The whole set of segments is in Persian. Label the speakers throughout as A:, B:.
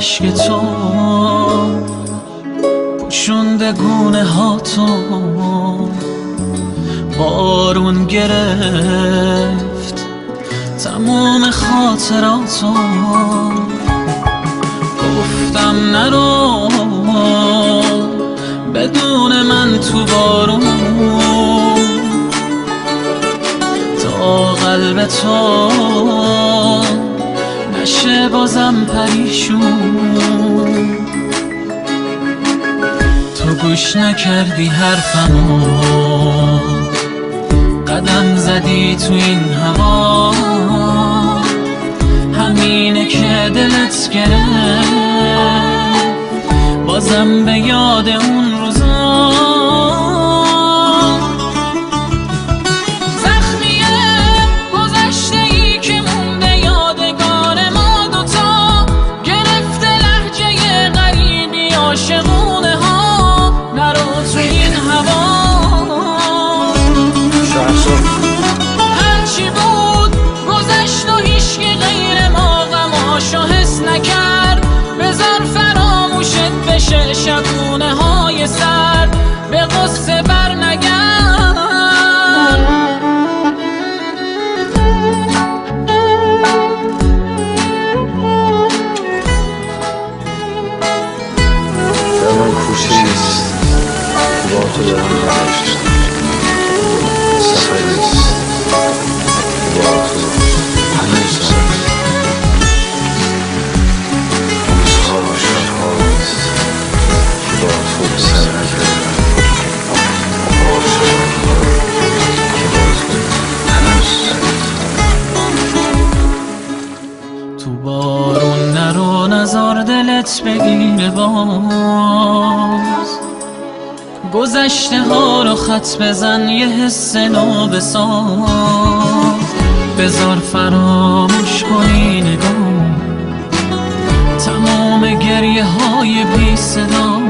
A: اشک تو پوشونده گونه ها تو، بارون گرفت تموم خاطراتو. گفتم نرو بدون من تو بارون، تا قلب تو نشه بازم پریشون. تو گوش نکردی حرفمو، قدم زدی تو این هوا، همینه که دلت گرفت بازم به یاد اون روزا. شبونه های سر به قصه بر نگرد.
B: در من کوشیست با تو دارم برشت سفریست با تو هنوز سفر روزها و شبهاست با تو سر نکردم عاشقان که با تو هنوز
A: تو بارون نرو نزار دلت بگیره باز، گذشته ها رو خط بزن یه حس نو بساز. بذار فراموش کنی نگاه تمام گریه های بی صدا.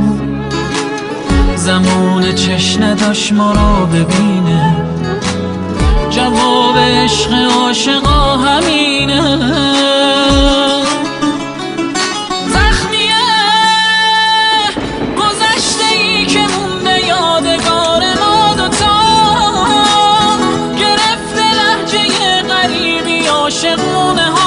A: زمان چشم نداشت ما را ببینه، جواب عشق عاشقا همینه. زخمیه گذشته ای که مونده یادگار ما دوتا، گرفته لهجه غریبی عاشقونه ها.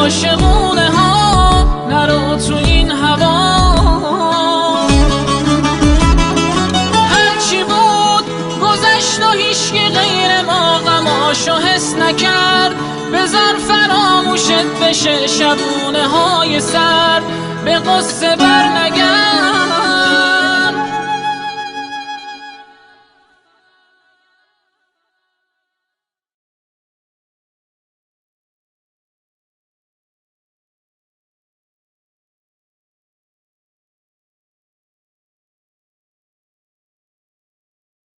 A: عاشقونه ها نرو تو این هوا، هرچی بود گذشت و هیچکی غیر ما غماشو حس نکرد. بذار فراموشت بشه شبونه های سر به قصه بر نگرد.